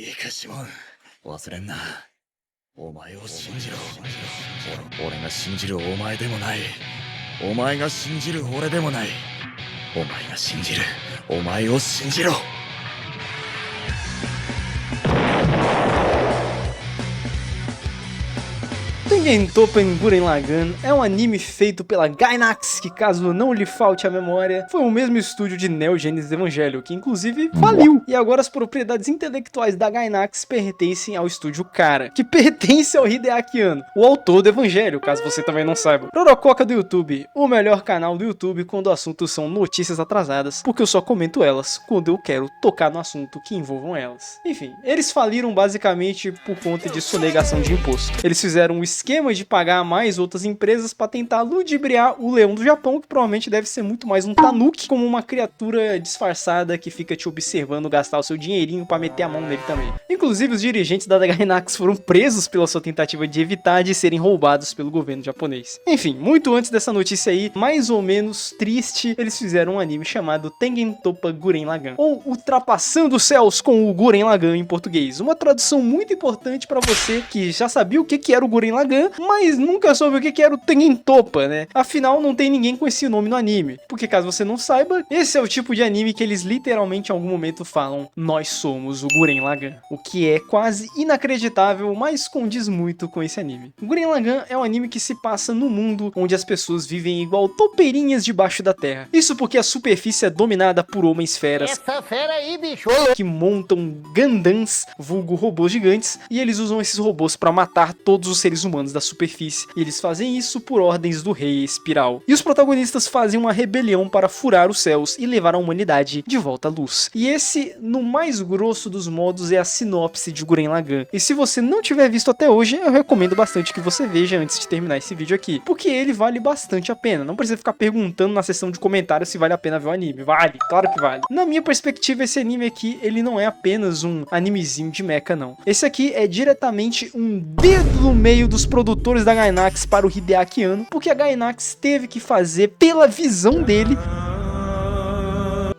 いいかシモン、忘れんな。お前を信じろ。俺が信じるお前でもない。お前が信じる俺でもない。お前が信じるお前を信じろ。Tengen Toppa Gurren Lagann é um anime feito pela Gainax, que caso não lhe falte a memória, foi o mesmo estúdio de Neo Genesis Evangelion, que inclusive faliu. E agora as propriedades intelectuais da Gainax pertencem ao estúdio Kara, que pertence ao Hideaki Anno, o autor do Evangelho, caso você também não saiba. Rorococa do YouTube, o melhor canal do YouTube quando o assunto são notícias atrasadas, porque eu só comento elas quando eu quero tocar no assunto que envolvam elas. Enfim, eles faliram basicamente por conta de sonegação de imposto. Eles fizeram um esquema de pagar mais outras empresas para tentar ludibriar o leão do Japão, que provavelmente deve ser muito mais um tanuki, como uma criatura disfarçada que fica te observando gastar o seu dinheirinho para meter a mão nele também. Inclusive, os dirigentes da Gainax foram presos pela sua tentativa de evitar de serem roubados pelo governo japonês. Enfim, muito antes dessa notícia aí, mais ou menos triste, eles fizeram um anime chamado Tengen Toppa Gurren Lagann, ou Ultrapassando os Céus com o Gurren Lagann em português. Uma tradução muito importante para você que já sabia o que era o Gurren Lagann, mas nunca soube o que era o Tengen Toppa, né? Afinal, não tem ninguém com esse nome no anime. Porque caso você não saiba, esse é o tipo de anime que eles literalmente em algum momento falam: nós somos o Gurren Lagann. O que é quase inacreditável, mas condiz muito com esse anime. O Gurren Lagann é um anime que se passa no mundo onde as pessoas vivem igual topeirinhas debaixo da terra. Isso porque a superfície é dominada por homens-feras. Essa fera aí, bicho! Que montam Gundams, vulgo robôs gigantes, e eles usam esses robôs para matar todos os seres humanos da superfície, e eles fazem isso por ordens do Rei Espiral. E os protagonistas fazem uma rebelião para furar os céus e levar a humanidade de volta à luz. E esse, no mais grosso dos modos, é a sinopse de Gurren Lagann. E se você não tiver visto até hoje, eu recomendo bastante que você veja antes de terminar esse vídeo aqui, porque ele vale bastante a pena. Não precisa ficar perguntando na seção de comentários se vale a pena ver o anime. Vale, claro que vale. Na minha perspectiva, esse anime aqui, ele não é apenas um animezinho de mecha, não. Esse aqui é diretamente um dedo no meio dos produtores da Gainax para o Hideaki Anno, porque a Gainax teve que fazer, pela visão dele,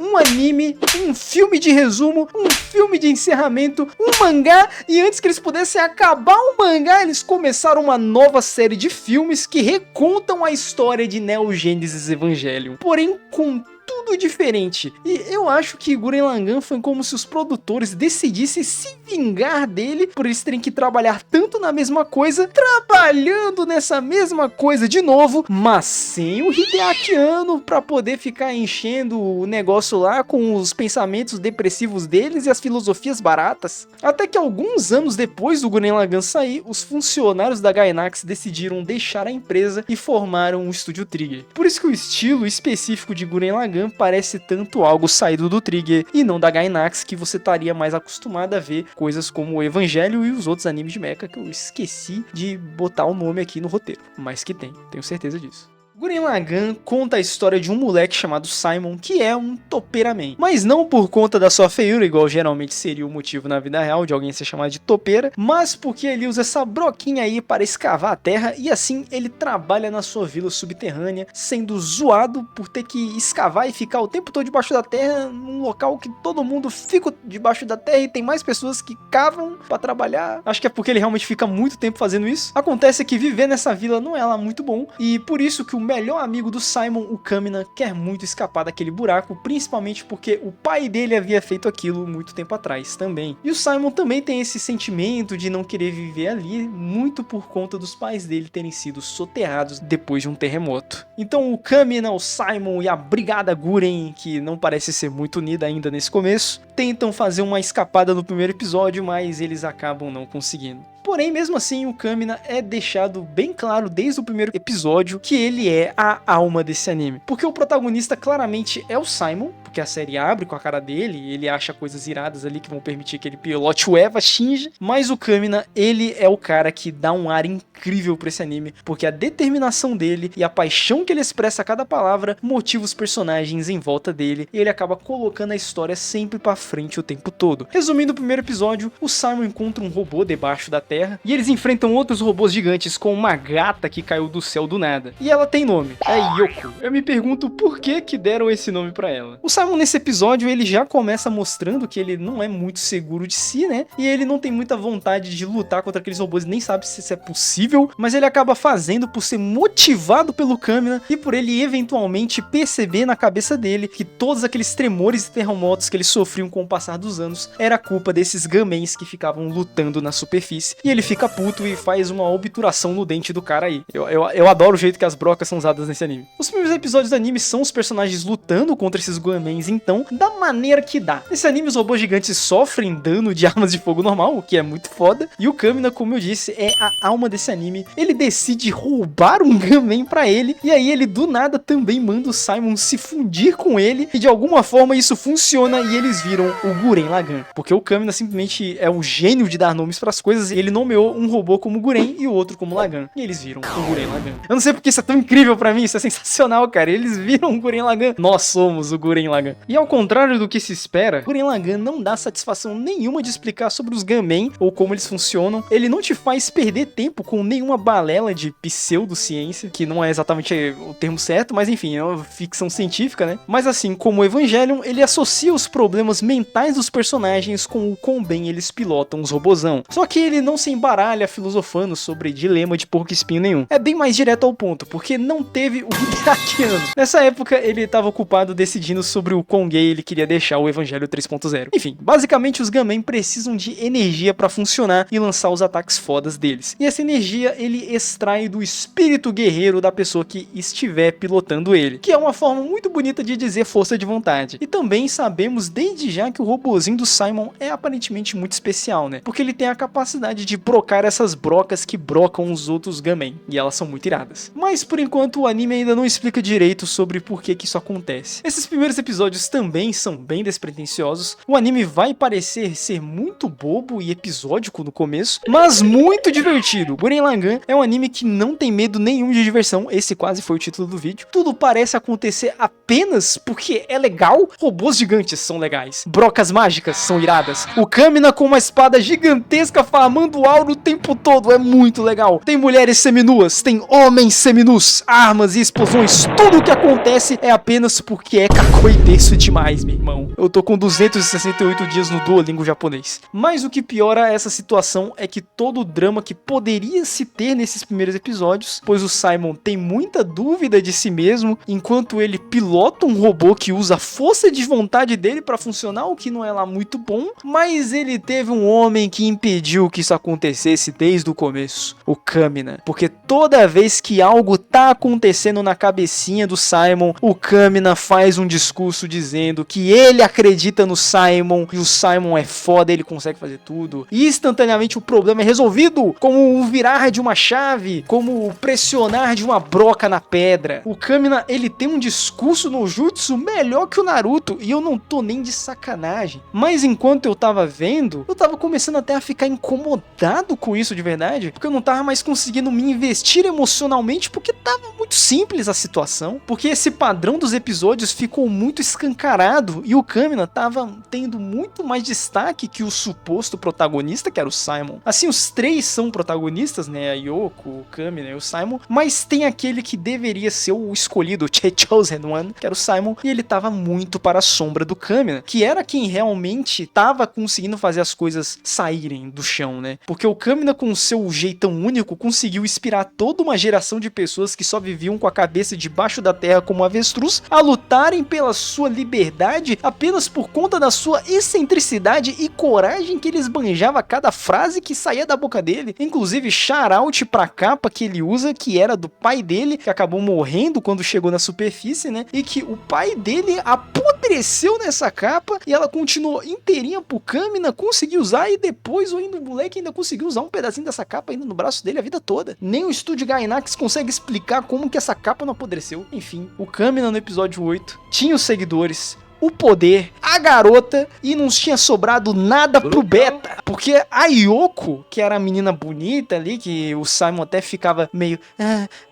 um anime, um filme de resumo, um filme de encerramento, um mangá, e antes que eles pudessem acabar o mangá, eles começaram uma nova série de filmes que recontam a história de Neo Genesis Evangelion, porém com tudo diferente. E eu acho que Gurren Lagann foi como se os produtores decidissem se vingar dele por eles terem que trabalhar tanto na mesma coisa, trabalhando nessa mesma coisa de novo, mas sem o Hideaki Anno pra poder ficar enchendo o negócio lá com os pensamentos depressivos deles e as filosofias baratas. Até que alguns anos depois do Gurren Lagann sair, os funcionários da Gainax decidiram deixar a empresa e formaram o Estúdio Trigger. Por isso que o estilo específico de Gurren Lagann parece tanto algo saído do Trigger e não da Gainax, que você estaria mais acostumado a ver coisas como o Evangelho e os outros animes de mecha que eu esqueci de botar o nome aqui no roteiro, mas que tenho certeza disso. Gurren Lagann conta a história de um moleque chamado Simon, que é um topeiraman. Mas não por conta da sua feiura, igual geralmente seria o motivo na vida real de alguém ser chamado de topeira, mas porque ele usa essa broquinha aí para escavar a terra, e assim ele trabalha na sua vila subterrânea, sendo zoado por ter que escavar e ficar o tempo todo debaixo da terra, num local que todo mundo fica debaixo da terra e tem mais pessoas que cavam para trabalhar. Acho que é porque ele realmente fica muito tempo fazendo isso. Acontece que viver nessa vila não é lá muito bom, e por isso que o melhor amigo do Simon, o Kamina, quer muito escapar daquele buraco, principalmente porque o pai dele havia feito aquilo muito tempo atrás também. E o Simon também tem esse sentimento de não querer viver ali, muito por conta dos pais dele terem sido soterrados depois de um terremoto. Então o Kamina, o Simon e a Brigada Gurren, que não parece ser muito unida ainda nesse começo, tentam fazer uma escapada no primeiro episódio, mas eles acabam não conseguindo. Porém, mesmo assim, o Kamina é deixado bem claro desde o primeiro episódio que ele é a alma desse anime. Porque o protagonista claramente é o Simon, porque a série abre com a cara dele, e ele acha coisas iradas ali que vão permitir que ele pilote o Eva Shinji, mas o Kamina, ele é o cara que dá um ar incrível pra esse anime, porque a determinação dele e a paixão que ele expressa a cada palavra motiva os personagens em volta dele, e ele acaba colocando a história sempre pra frente o tempo todo. Resumindo o primeiro episódio, o Simon encontra um robô debaixo da terra, e eles enfrentam outros robôs gigantes com uma gata que caiu do céu do nada. E ela tem nome, é Yoko. Eu me pergunto por que deram esse nome pra ela. O Simon Simon, nesse episódio, ele já começa mostrando que ele não é muito seguro de si, né? E ele não tem muita vontade de lutar contra aqueles robôs, nem sabe se isso é possível, mas ele acaba fazendo por ser motivado pelo Kamina e por ele eventualmente perceber na cabeça dele que todos aqueles tremores e terremotos que eles sofriam com o passar dos anos era culpa desses gamens que ficavam lutando na superfície. E ele fica puto e faz uma obturação no dente do cara aí. Eu adoro o jeito que as brocas são usadas nesse anime. Os primeiros episódios do anime são os personagens lutando contra esses gamens, então, da maneira que dá. Nesse anime, os robôs gigantes sofrem dano de armas de fogo normal, o que é muito foda. E o Kamina, como eu disse, é a alma desse anime. Ele decide roubar um gamen pra ele, e aí ele do nada também manda o Simon se fundir com ele, e de alguma forma isso funciona e eles viram o Gurren Lagann. Porque o Kamina simplesmente é um gênio de dar nomes pras coisas, e ele nomeou um robô como Gurren e o outro como Lagann. E eles viram o Gurren Lagann. Eu não sei porque isso é tão incrível pra mim, isso é sensacional, cara. Eles viram o Gurren Lagann. Nós somos o Gurren Lagann. E ao contrário do que se espera, Gurren Lagann não dá satisfação nenhuma de explicar sobre os gamen ou como eles funcionam. Ele não te faz perder tempo com nenhuma balela de pseudociência, que não é exatamente o termo certo, mas enfim, é uma ficção científica, né? Mas assim como o Evangelion, ele associa os problemas mentais dos personagens com o quão bem eles pilotam os robozão. Só que ele não se embaralha filosofando sobre dilema de porco-espinho nenhum. É bem mais direto ao ponto, porque não teve o Hideakiano. Nessa época, ele estava ocupado decidindo sobre o quão gay ele queria deixar o Evangelho 3.0. Enfim, basicamente os gamen precisam de energia para funcionar e lançar os ataques fodas deles. E essa energia ele extrai do espírito guerreiro da pessoa que estiver pilotando ele, que é uma forma muito bonita de dizer força de vontade. E também sabemos desde já que o robozinho do Simon é aparentemente muito especial, né? Porque ele tem a capacidade de brocar essas brocas que brocam os outros gamen, e elas são muito iradas. Mas por enquanto o anime ainda não explica direito sobre por que isso acontece. Esses primeiros episódios também são bem despretensiosos. O anime vai parecer ser muito bobo e episódico no começo, mas muito divertido. Gurren Lagann é um anime que não tem medo nenhum de diversão, esse quase foi o título do vídeo. Tudo parece acontecer apenas porque é legal. Robôs gigantes são legais, brocas mágicas são iradas, o Kamina com uma espada gigantesca farmando aura o tempo todo é muito legal. Tem mulheres seminuas, tem homens seminus, armas e explosões, tudo o que acontece é apenas porque é cacoideço demais, meu irmão. Eu tô com 268 dias no Duolingo japonês. Mas o que piora essa situação é que todo o drama que poderia se ter nesses primeiros episódios, pois o Simon tem muita dúvida de si mesmo, enquanto ele pilota um robô que usa a força de vontade dele pra funcionar, o que não é lá muito bom, mas ele teve um homem que impediu que isso acontecesse desde o começo, o Kamina. Porque toda vez que algo tá acontecendo na cabecinha do Simon, o Kamina faz um discurso dizendo que ele acredita no Simon e o Simon é foda, ele consegue fazer tudo. E instantaneamente o problema é resolvido, como o virar de uma chave, como o pressionar de uma broca na pedra. O Kamina, ele tem um discurso no jutsu melhor que o Naruto, e eu não tô nem de sacanagem. Mas enquanto eu tava vendo, eu tava começando até a ficar incomodado com isso de verdade, porque eu não tava mais conseguindo me investir emocionalmente, porque tava muito simples a situação, porque esse padrão dos episódios ficou muito escancarado, e o Kamina tava tendo muito mais destaque que o suposto protagonista, que era o Simon. Assim, os três são protagonistas, né, a Yoko, o Kamina e o Simon, mas tem aquele que deveria ser o escolhido, o Chosen One, que era o Simon, e ele tava muito para a sombra do Kamina, que era quem realmente tava conseguindo fazer as coisas saírem do chão, né, porque o Kamina com o seu jeitão único conseguiu inspirar toda uma geração de pessoas que só viviam com a cabeça debaixo da terra como avestruz, a lutarem pela sua liberdade apenas por conta da sua excentricidade e coragem que ele esbanjava cada frase que saía da boca dele. Inclusive, shout-out pra capa que ele usa, que era do pai dele, que acabou morrendo quando chegou na superfície, né? E que o pai dele apodreceu nessa capa e ela continuou inteirinha pro Kamina conseguir usar, e depois o moleque ainda conseguiu usar um pedacinho dessa capa ainda no braço dele a vida toda. Nem o estúdio Gainax consegue explicar como que essa capa não apodreceu. Enfim, o Kamina no episódio 8 tinha os seguidores, o poder, a garota, e não tinha sobrado nada pro Beta, porque a Yoko, que era a menina bonita ali, que o Simon até ficava meio,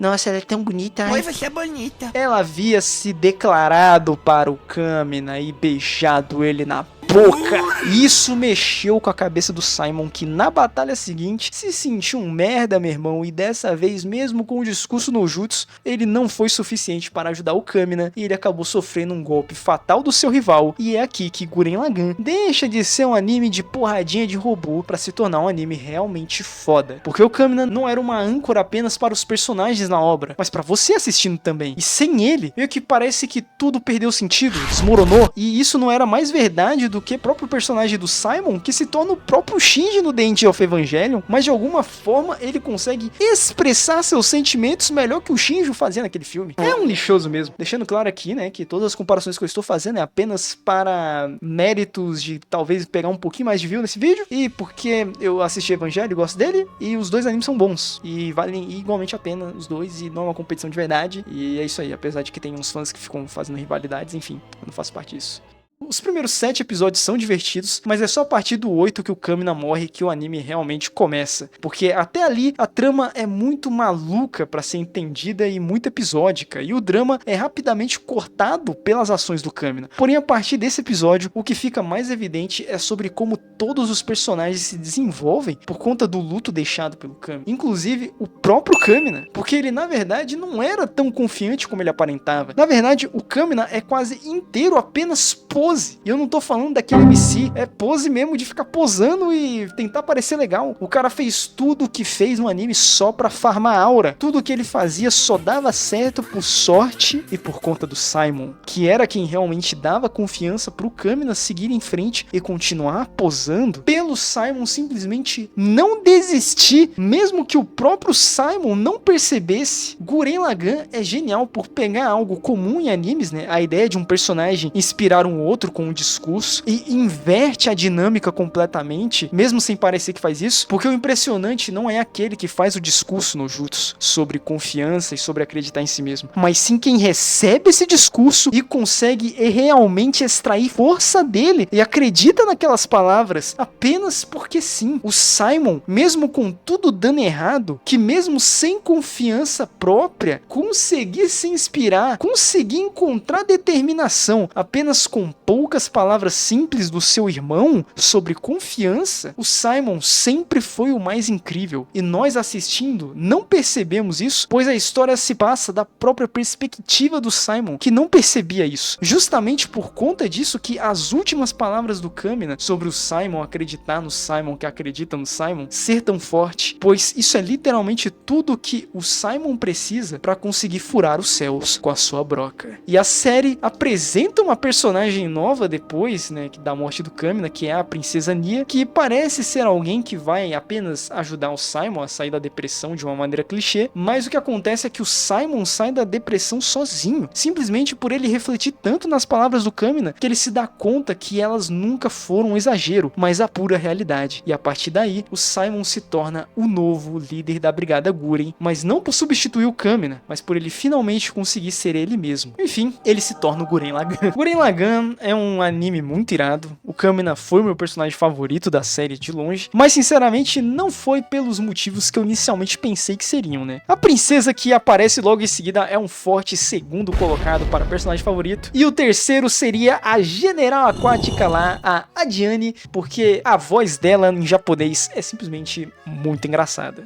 nossa, ela é tão bonita. Oi, você é bonita. Ela havia se declarado para o Kamina e beijado ele na boca. Isso mexeu com a cabeça do Simon, que na batalha seguinte se sentiu um merda, meu irmão, e dessa vez, mesmo com o discurso no jutsu, ele não foi suficiente para ajudar o Kamina e ele acabou sofrendo um golpe fatal do seu rival. E é aqui que Gurren Lagann deixa de ser um anime de porradinha de robô para se tornar um anime realmente foda. Porque o Kamina não era uma âncora apenas para os personagens na obra, mas para você assistindo também. E sem ele, meio que parece que tudo perdeu sentido, desmoronou. E isso não era mais verdade do que o próprio personagem do Simon, que se torna o próprio Shinji no The End of Evangelion, mas de alguma forma ele consegue expressar seus sentimentos melhor que o Shinji fazia naquele filme. É um lixoso mesmo. Deixando claro aqui, né, que todas as comparações que eu estou fazendo é apenas para méritos de talvez pegar um pouquinho mais de view nesse vídeo, e porque eu assisti Evangelho e gosto dele, e os dois animes são bons, e valem igualmente a pena os dois, e não é uma competição de verdade, e é isso aí, apesar de que tem uns fãs que ficam fazendo rivalidades, enfim, eu não faço parte disso. Os primeiros 7 episódios são divertidos, mas é só a partir do 8 que o Kamina morre que o anime realmente começa. Porque até ali a trama é muito maluca pra ser entendida e muito episódica, e o drama é rapidamente cortado pelas ações do Kamina. Porém, a partir desse episódio, o que fica mais evidente é sobre como todos os personagens se desenvolvem por conta do luto deixado pelo Kamina. Inclusive, o próprio Kamina, porque ele na verdade não era tão confiante como ele aparentava. Na verdade, o Kamina é quase inteiro apenas pose. E eu não tô falando daquele MC, é pose mesmo de ficar posando e tentar parecer legal. O cara fez tudo o que fez no anime só pra farmar aura. Tudo que ele fazia só dava certo por sorte e por conta do Simon, que era quem realmente dava confiança pro Kamina seguir em frente e continuar posando. Pelo Simon simplesmente não desistir, mesmo que o próprio Simon não percebesse. Gurren Lagann é genial por pegar algo comum em animes, né? A ideia de um personagem inspirar um outro com um discurso e inverte a dinâmica completamente, mesmo sem parecer que faz isso, porque o impressionante não é aquele que faz o discurso no jutsu sobre confiança e sobre acreditar em si mesmo, mas sim quem recebe esse discurso e consegue realmente extrair força dele e acredita naquelas palavras apenas porque sim. O Simon, mesmo com tudo dando errado, que mesmo sem confiança própria, conseguir se inspirar, conseguir encontrar determinação apenas com poucas palavras simples do seu irmão sobre confiança, o Simon sempre foi o mais incrível. E nós assistindo não percebemos isso, pois a história se passa da própria perspectiva do Simon, que não percebia isso. Justamente por conta disso que as últimas palavras do Kamina sobre o Simon acreditar no Simon, que acredita no Simon, ser tão forte, pois isso é literalmente tudo que o Simon precisa para conseguir furar os céus com a sua broca. E a série apresenta uma personagem nova depois, né, da morte do Kamina, que é a princesa Nia, que parece ser alguém que vai apenas ajudar o Simon a sair da depressão de uma maneira clichê, mas o que acontece é que o Simon sai da depressão sozinho, simplesmente por ele refletir tanto nas palavras do Kamina, que ele se dá conta que elas nunca foram um exagero, mas a pura realidade. E a partir daí, o Simon se torna o novo líder da Brigada Gurren, mas não por substituir o Kamina, mas por ele finalmente conseguir ser ele mesmo. Enfim, ele se torna o Gurren Lagann. Gurren Lagann é um anime muito irado. O Kamina foi o meu personagem favorito da série de longe, mas sinceramente não foi pelos motivos que eu inicialmente pensei que seriam, né? A princesa que aparece logo em seguida é um forte segundo colocado para personagem favorito, e o terceiro seria a General Aquática lá, a Adiane, porque a voz dela em japonês é simplesmente muito engraçada.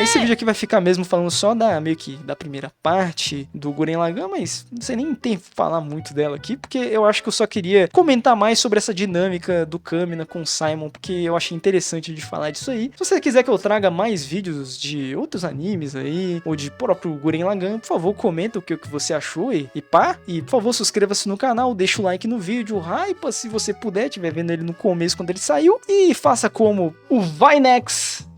Esse vídeo aqui vai ficar mesmo falando só meio que da primeira parte do Gurren Lagann, mas não sei nem tem que falar muito dela aqui, porque eu acho que eu só queria comentar mais sobre essa dinâmica do Kamina com o Simon, porque eu achei interessante de falar disso aí. Se você quiser que eu traga mais vídeos de outros animes aí, ou de próprio Gurren Lagann, por favor, comenta o que você achou e pá, e por favor, inscreva-se no canal, deixa o like no vídeo, hypa se você puder, estiver vendo ele no começo quando ele saiu, e faça como o Vainex,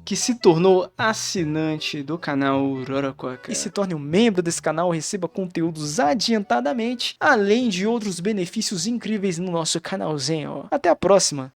que se tornou assinante do canal Rorokoka e se torne um membro desse canal, receba conteúdos adiantadamente, além de outros benefícios incríveis no nosso canalzinho. Até a próxima!